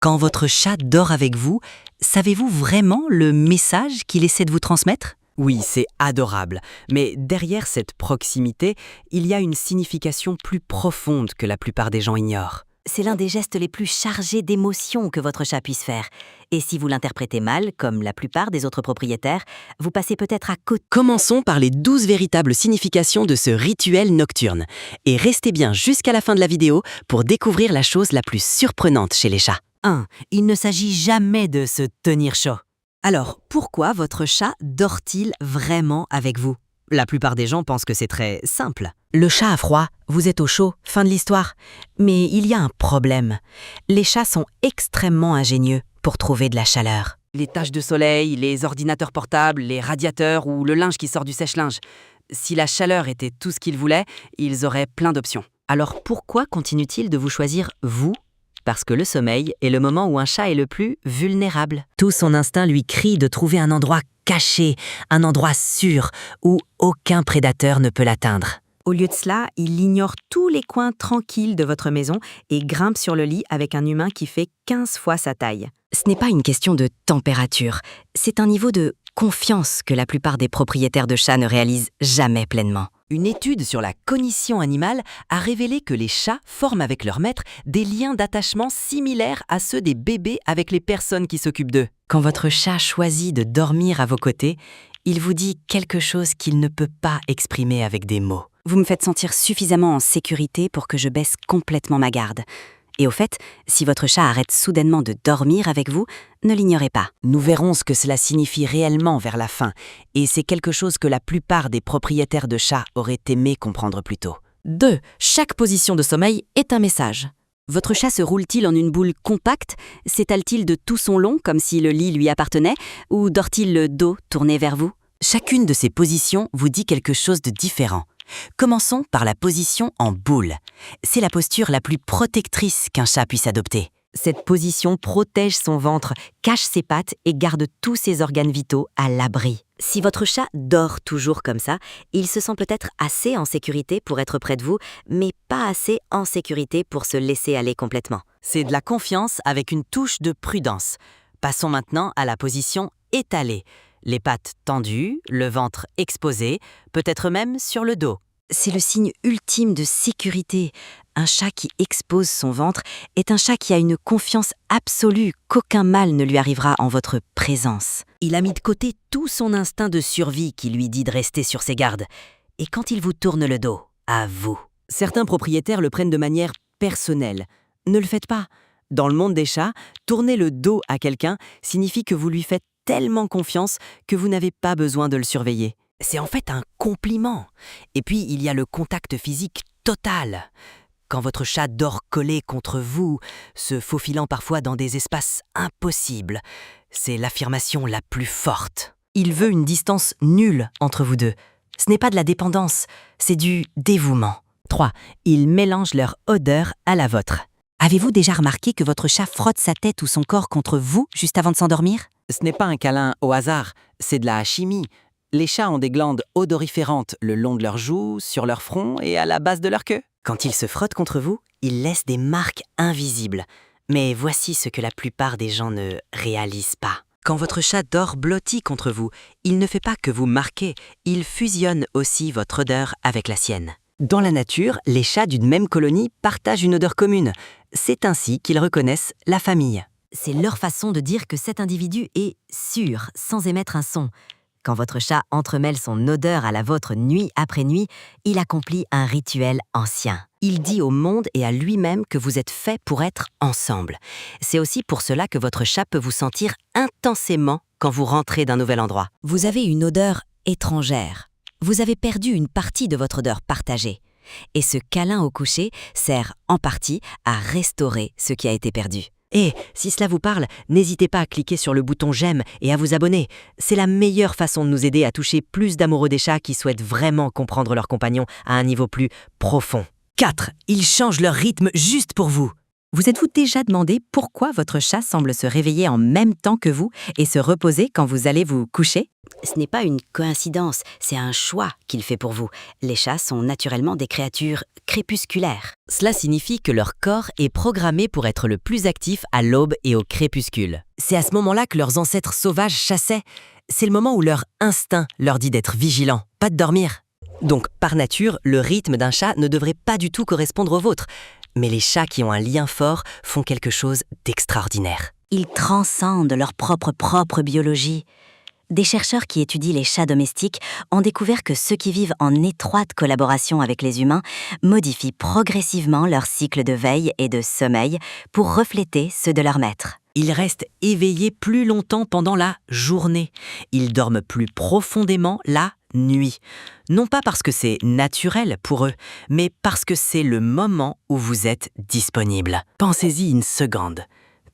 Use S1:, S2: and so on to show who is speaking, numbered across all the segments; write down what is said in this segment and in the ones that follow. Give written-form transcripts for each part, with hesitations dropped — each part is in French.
S1: Quand votre chat dort avec vous, savez-vous vraiment le message qu'il essaie de vous transmettre?
S2: Oui, c'est adorable, mais derrière cette proximité, il y a une signification plus profonde que la plupart des gens ignorent.
S3: C'est l'un des gestes les plus chargés d'émotions que votre chat puisse faire. Et si vous l'interprétez mal, comme la plupart des autres propriétaires, vous passez peut-être à côté.
S2: Commençons par les 12 véritables significations de ce rituel nocturne. Et restez bien jusqu'à la fin de la vidéo pour découvrir la chose la plus surprenante chez les chats.
S3: 1. Il ne s'agit jamais de se tenir chaud. Alors, pourquoi votre chat dort-il vraiment avec vous?
S2: La plupart des gens pensent que c'est très simple.
S1: Le chat a froid, vous êtes au chaud, fin de l'histoire. Mais il y a un problème. Les chats sont extrêmement ingénieux pour trouver de la chaleur.
S2: Les taches de soleil, les ordinateurs portables, les radiateurs ou le linge qui sort du sèche-linge. Si la chaleur était tout ce qu'ils voulaient, ils auraient plein d'options.
S3: Alors pourquoi continue-t-il de vous choisir vous? Parce que le sommeil est le moment où un chat est le plus vulnérable.
S1: Tout son instinct lui crie de trouver un endroit caché, un endroit sûr, où aucun prédateur ne peut l'atteindre.
S3: Au lieu de cela, il ignore tous les coins tranquilles de votre maison et grimpe sur le lit avec un humain qui fait 15 fois sa taille.
S1: Ce n'est pas une question de température, c'est un niveau de confiance que la plupart des propriétaires de chats ne réalisent jamais pleinement.
S2: Une étude sur la cognition animale a révélé que les chats forment avec leur maître des liens d'attachement similaires à ceux des bébés avec les personnes qui s'occupent d'eux.
S1: Quand votre chat choisit de dormir à vos côtés, il vous dit quelque chose qu'il ne peut pas exprimer avec des mots. Vous me faites sentir suffisamment en sécurité pour que je baisse complètement ma garde. Et au fait, si votre chat arrête soudainement de dormir avec vous, ne l'ignorez pas.
S2: Nous verrons ce que cela signifie réellement vers la fin, et c'est quelque chose que la plupart des propriétaires de chats auraient aimé comprendre plus tôt.
S1: 2. Chaque position de sommeil est un message. Votre chat se roule-t-il en une boule compacte? S'étale-t-il de tout son long comme si le lit lui appartenait? Ou dort-il le dos tourné vers vous?
S2: Chacune de ces positions vous dit quelque chose de différent. Commençons par la position en boule. C'est la posture la plus protectrice qu'un chat puisse adopter.
S3: Cette position protège son ventre, cache ses pattes et garde tous ses organes vitaux à l'abri. Si votre chat dort toujours comme ça, il se sent peut-être assez en sécurité pour être près de vous, mais pas assez en sécurité pour se laisser aller complètement.
S2: C'est de la confiance avec une touche de prudence. Passons maintenant à la position étalée. Les pattes tendues, le ventre exposé, peut-être même sur le dos.
S1: C'est le signe ultime de sécurité. Un chat qui expose son ventre est un chat qui a une confiance absolue qu'aucun mal ne lui arrivera en votre présence.
S3: Il a mis de côté tout son instinct de survie qui lui dit de rester sur ses gardes. Et quand il vous tourne le dos, à vous.
S2: Certains propriétaires le prennent de manière personnelle. Ne le faites pas. Dans le monde des chats, tourner le dos à quelqu'un signifie que vous lui faites tellement confiance que vous n'avez pas besoin de le surveiller. C'est en fait un compliment. Et puis, il y a le contact physique total. Quand votre chat dort collé contre vous, se faufilant parfois dans des espaces impossibles, c'est l'affirmation la plus forte.
S1: Il veut une distance nulle entre vous deux. Ce n'est pas de la dépendance, c'est du dévouement.
S3: 3. Ils mélangent leur odeur à la vôtre.
S1: Avez-vous déjà remarqué que votre chat frotte sa tête ou son corps contre vous juste avant de s'endormir?
S2: Ce n'est pas un câlin au hasard, c'est de la chimie. Les chats ont des glandes odoriférantes le long de leurs joues, sur leur front et à la base de leur queue.
S3: Quand ils se frottent contre vous, ils laissent des marques invisibles. Mais voici ce que la plupart des gens ne réalisent pas.
S1: Quand votre chat dort blotti contre vous, il ne fait pas que vous marquer, il fusionne aussi votre odeur avec la sienne. Dans la nature, les chats d'une même colonie partagent une odeur commune. C'est ainsi qu'ils reconnaissent la famille.
S3: C'est leur façon de dire que cet individu est sûr, sans émettre un son. Quand votre chat entremêle son odeur à la vôtre nuit après nuit, il accomplit un rituel ancien. Il dit au monde et à lui-même que vous êtes faits pour être ensemble. C'est aussi pour cela que votre chat peut vous sentir intensément quand vous rentrez d'un nouvel endroit. Vous avez une odeur étrangère. Vous avez perdu une partie de votre odeur partagée. Et ce câlin au coucher sert en partie à restaurer ce qui a été perdu.
S1: Et si cela vous parle, n'hésitez pas à cliquer sur le bouton j'aime et à vous abonner. C'est la meilleure façon de nous aider à toucher plus d'amoureux des chats qui souhaitent vraiment comprendre leur compagnon à un niveau plus profond. 4. Ils changent leur rythme juste pour vous. Vous êtes-vous déjà demandé pourquoi votre chat semble se réveiller en même temps que vous et se reposer quand vous allez vous coucher?
S3: Ce n'est pas une coïncidence, c'est un choix qu'il fait pour vous. Les chats sont naturellement des créatures crépusculaires.
S2: Cela signifie que leur corps est programmé pour être le plus actif à l'aube et au crépuscule. C'est à ce moment-là que leurs ancêtres sauvages chassaient. C'est le moment où leur instinct leur dit d'être vigilants, pas de dormir. Donc, par nature, le rythme d'un chat ne devrait pas du tout correspondre au vôtre. Mais les chats qui ont un lien fort font quelque chose d'extraordinaire.
S1: Ils transcendent leur propre biologie. Des chercheurs qui étudient les chats domestiques ont découvert que ceux qui vivent en étroite collaboration avec les humains modifient progressivement leur cycle de veille et de sommeil pour refléter ceux de leur maître.
S2: Ils restent éveillés plus longtemps pendant la journée. Ils dorment plus profondément la nuit. Non pas parce que c'est naturel pour eux, mais parce que c'est le moment où vous êtes disponible. Pensez-y une seconde.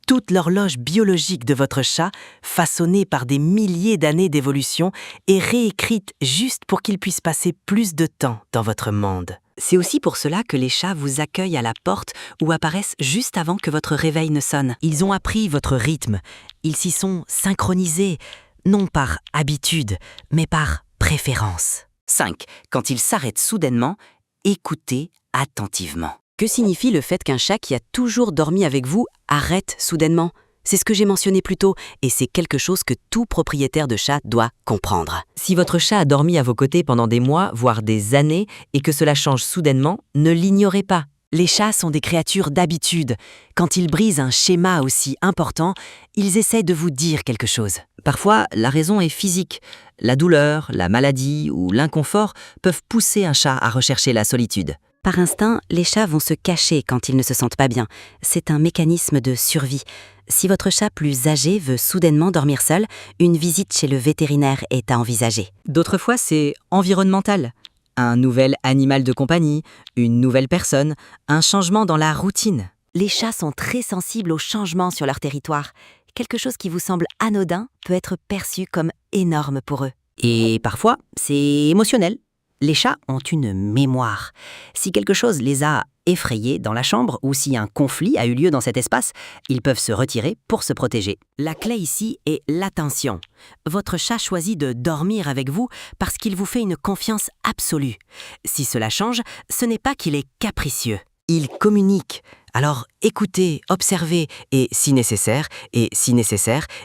S2: Toute l'horloge biologique de votre chat, façonnée par des milliers d'années d'évolution, est réécrite juste pour qu'il puisse passer plus de temps dans votre monde. C'est aussi pour cela que les chats vous accueillent à la porte ou apparaissent juste avant que votre réveil ne sonne. Ils ont appris votre rythme. Ils s'y sont synchronisés, non par habitude, mais par préférence. 5. Quand ils s'arrêtent soudainement, écoutez attentivement. Que signifie le fait qu'un chat qui a toujours dormi avec vous arrête soudainement? C'est ce que j'ai mentionné plus tôt, et c'est quelque chose que tout propriétaire de chat doit comprendre. Si votre chat a dormi à vos côtés pendant des mois, voire des années, et que cela change soudainement, ne l'ignorez pas. Les chats sont des créatures d'habitude. Quand ils brisent un schéma aussi important, ils essaient de vous dire quelque chose. Parfois, la raison est physique. La douleur, la maladie ou l'inconfort peuvent pousser un chat à rechercher la solitude.
S1: Par instinct, les chats vont se cacher quand ils ne se sentent pas bien. C'est un mécanisme de survie. Si votre chat plus âgé veut soudainement dormir seul, une visite chez le vétérinaire est à envisager.
S2: D'autres fois, c'est environnemental. Un nouvel animal de compagnie, une nouvelle personne, un changement dans la routine.
S3: Les chats sont très sensibles aux changements sur leur territoire. Quelque chose qui vous semble anodin peut être perçu comme énorme pour eux.
S2: Et parfois, c'est émotionnel. Les chats ont une mémoire. Si quelque chose les a effrayés dans la chambre ou si un conflit a eu lieu dans cet espace, ils peuvent se retirer pour se protéger. La clé ici est l'attention. Votre chat choisit de dormir avec vous parce qu'il vous fait une confiance absolue. Si cela change, ce n'est pas qu'il est capricieux. Il communique. Alors écoutez, observez et si nécessaire,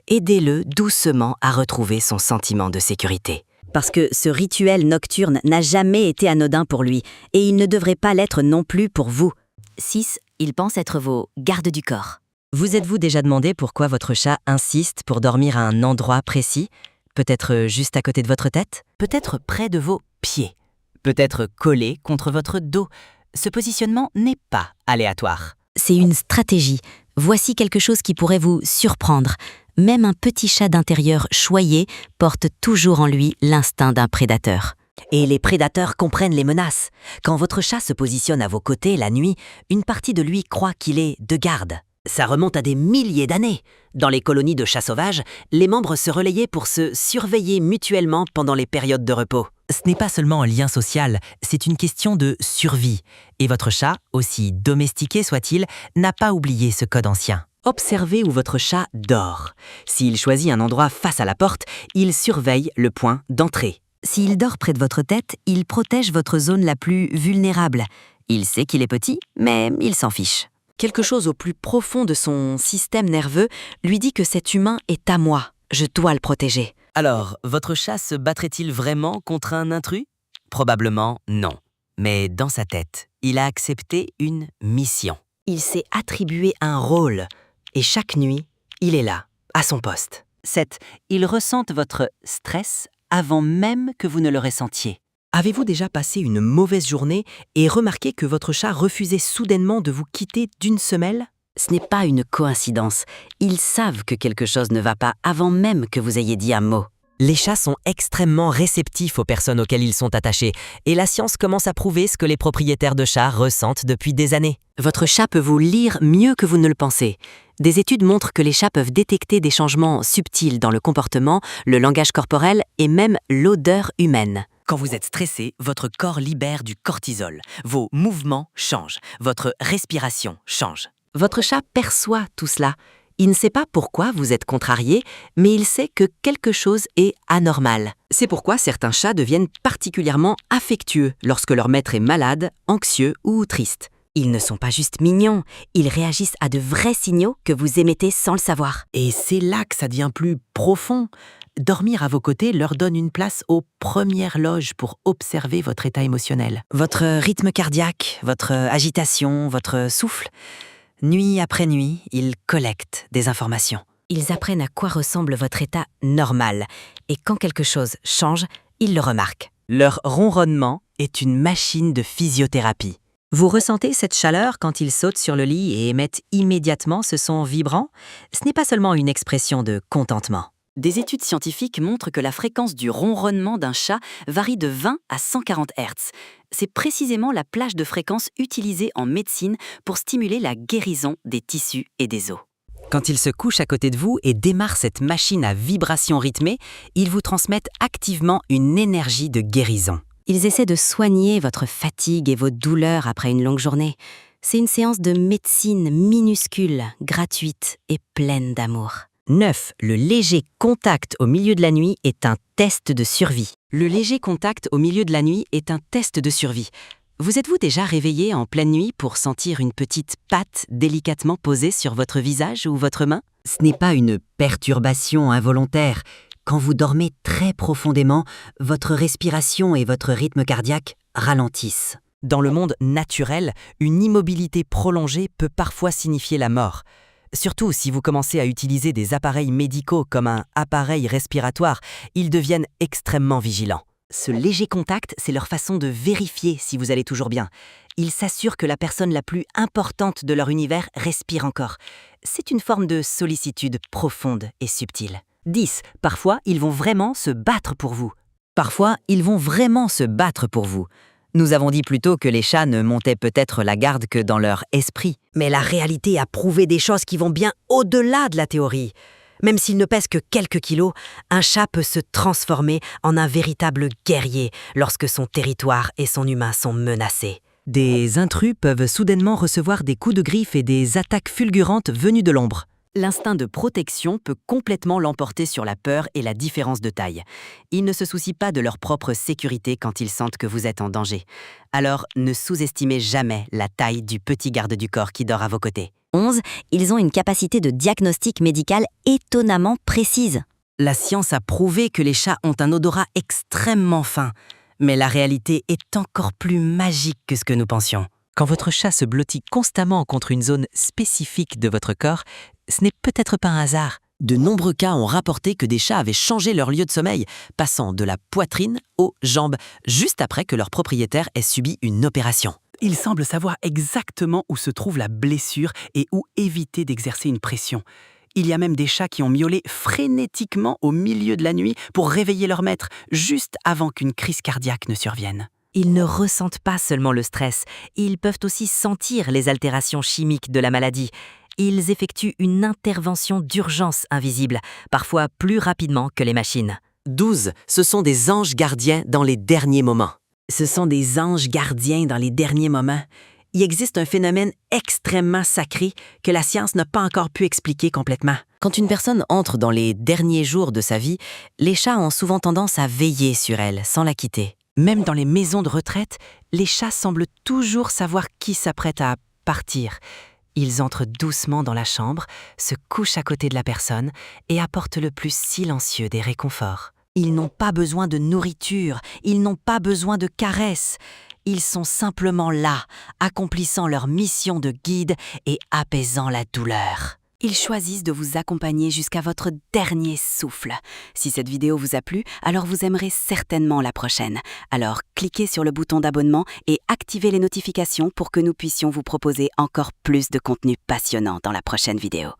S2: aidez-le doucement à retrouver son sentiment de sécurité.
S1: Parce que ce rituel nocturne n'a jamais été anodin pour lui, et il ne devrait pas l'être non plus pour vous.
S3: 6. Ils pensent être vos gardes du corps.
S2: Vous êtes-vous déjà demandé pourquoi votre chat insiste pour dormir à un endroit précis? Peut-être juste à côté de votre tête? Peut-être près de vos pieds? Peut-être collé contre votre dos? Ce positionnement n'est pas aléatoire.
S1: C'est une stratégie. Voici quelque chose qui pourrait vous surprendre. Même un petit chat d'intérieur choyé porte toujours en lui l'instinct d'un prédateur.
S2: Et les prédateurs comprennent les menaces. Quand votre chat se positionne à vos côtés la nuit, une partie de lui croit qu'il est de garde. Ça remonte à des milliers d'années. Dans les colonies de chats sauvages, les membres se relayaient pour se surveiller mutuellement pendant les périodes de repos. Ce n'est pas seulement un lien social, c'est une question de survie. Et votre chat, aussi domestiqué soit-il, n'a pas oublié ce code ancien. Observez où votre chat dort. S'il choisit un endroit face à la porte, il surveille le point d'entrée.
S1: S'il dort près de votre tête, il protège votre zone la plus vulnérable. Il sait qu'il est petit, mais il s'en fiche. Quelque chose au plus profond de son système nerveux lui dit que cet humain est à moi. Je dois le protéger.
S2: Alors, votre chat se battrait-il vraiment contre un intrus? Probablement non. Mais dans sa tête, il a accepté une mission. Il s'est attribué un rôle. Et chaque nuit, il est là, à son poste. 7. Il ressent votre stress avant même que vous ne le ressentiez. Avez-vous déjà passé une mauvaise journée et remarqué que votre chat refusait soudainement de vous quitter d'une semelle?
S1: Ce n'est pas une coïncidence. Ils savent que quelque chose ne va pas avant même que vous ayez dit un mot.
S2: Les chats sont extrêmement réceptifs aux personnes auxquelles ils sont attachés, et la science commence à prouver ce que les propriétaires de chats ressentent depuis des années.
S1: Votre chat peut vous lire mieux que vous ne le pensez. Des études montrent que les chats peuvent détecter des changements subtils dans le comportement, le langage corporel et même l'odeur humaine.
S2: Quand vous êtes stressé, votre corps libère du cortisol. Vos mouvements changent, votre respiration change.
S1: Votre chat perçoit tout cela. Il ne sait pas pourquoi vous êtes contrarié, mais il sait que quelque chose est anormal. C'est pourquoi certains chats deviennent particulièrement affectueux lorsque leur maître est malade, anxieux ou triste. Ils ne sont pas juste mignons, ils réagissent à de vrais signaux que vous émettez sans le savoir.
S2: Et c'est là que ça devient plus profond. Dormir à vos côtés leur donne une place aux premières loges pour observer votre état émotionnel.
S1: Votre rythme cardiaque, votre agitation, votre souffle. Nuit après nuit, ils collectent des informations. Ils apprennent à quoi ressemble votre état normal. Et quand quelque chose change, ils le remarquent. Leur ronronnement est une machine de physiothérapie. Vous ressentez cette chaleur quand ils sautent sur le lit et émettent immédiatement ce son vibrant? Ce n'est pas seulement une expression de contentement.
S2: Des études scientifiques montrent que la fréquence du ronronnement d'un chat varie de 20 à 140 Hz. C'est précisément la plage de fréquence utilisée en médecine pour stimuler la guérison des tissus et des os.
S1: Quand ils se couchent à côté de vous et démarrent cette machine à vibration rythmée, ils vous transmettent activement une énergie de guérison. Ils essaient de soigner votre fatigue et vos douleurs après une longue journée. C'est une séance de médecine minuscule, gratuite et pleine d'amour. 9. Le léger contact au milieu de la nuit est un test de survie. Le léger contact au milieu de la nuit est un test de survie. Vous êtes-vous déjà réveillé en pleine nuit pour sentir une petite patte délicatement posée sur votre visage ou votre main? Ce n'est pas une perturbation involontaire. Quand vous dormez très profondément, votre respiration et votre rythme cardiaque ralentissent.
S2: Dans le monde naturel, une immobilité prolongée peut parfois signifier la mort. Surtout si vous commencez à utiliser des appareils médicaux comme un appareil respiratoire, ils deviennent extrêmement vigilants. Ce léger contact, c'est leur façon de vérifier si vous allez toujours bien. Ils s'assurent que la personne la plus importante de leur univers respire encore. C'est une forme de sollicitude profonde et subtile. 10. Parfois, ils vont vraiment se battre pour vous.
S1: Parfois, ils vont vraiment se battre pour vous. Nous avons dit plus tôt que les chats ne montaient peut-être la garde que dans leur esprit. Mais la réalité a prouvé des choses qui vont bien au-delà de la théorie. Même s'il ne pèse que quelques kilos, un chat peut se transformer en un véritable guerrier lorsque son territoire et son humain sont menacés. Des intrus peuvent soudainement recevoir des coups de griffe et des attaques fulgurantes venues de l'ombre.
S2: L'instinct de protection peut complètement l'emporter sur la peur et la différence de taille. Ils ne se soucient pas de leur propre sécurité quand ils sentent que vous êtes en danger. Alors, ne sous-estimez jamais la taille du petit garde du corps qui dort à vos côtés.
S3: 11. Ils ont une capacité de diagnostic médical étonnamment précise.
S1: La science a prouvé que les chats ont un odorat extrêmement fin, mais la réalité est encore plus magique que ce que nous pensions. Quand votre chat se blottit constamment contre une zone spécifique de votre corps, ce n'est peut-être pas un hasard. De nombreux cas ont rapporté que des chats avaient changé leur lieu de sommeil, passant de la poitrine aux jambes, juste après que leur propriétaire ait subi une opération.
S2: Ils semblent savoir exactement où se trouve la blessure et où éviter d'exercer une pression. Il y a même des chats qui ont miaulé frénétiquement au milieu de la nuit pour réveiller leur maître, juste avant qu'une crise cardiaque ne survienne.
S1: Ils ne ressentent pas seulement le stress, ils peuvent aussi sentir les altérations chimiques de la maladie. Ils effectuent une intervention d'urgence invisible, parfois plus rapidement que les machines. 12. Ce sont des anges gardiens dans les derniers moments. Ce sont des anges gardiens dans les derniers moments. Il existe un phénomène extrêmement sacré que la science n'a pas encore pu expliquer complètement. Quand une personne entre dans les derniers jours de sa vie, les chats ont souvent tendance à veiller sur elle sans la quitter.
S2: Même dans les maisons de retraite, les chats semblent toujours savoir qui s'apprête à partir. Ils entrent doucement dans la chambre, se couchent à côté de la personne et apportent le plus silencieux des réconforts. Ils n'ont pas besoin de nourriture, ils n'ont pas besoin de caresses. Ils sont simplement là, accomplissant leur mission de guide et apaisant la douleur. Ils choisissent de vous accompagner jusqu'à votre dernier souffle. Si cette vidéo vous a plu, alors vous aimerez certainement la prochaine. Alors cliquez sur le bouton d'abonnement et activez les notifications pour que nous puissions vous proposer encore plus de contenu passionnant dans la prochaine vidéo.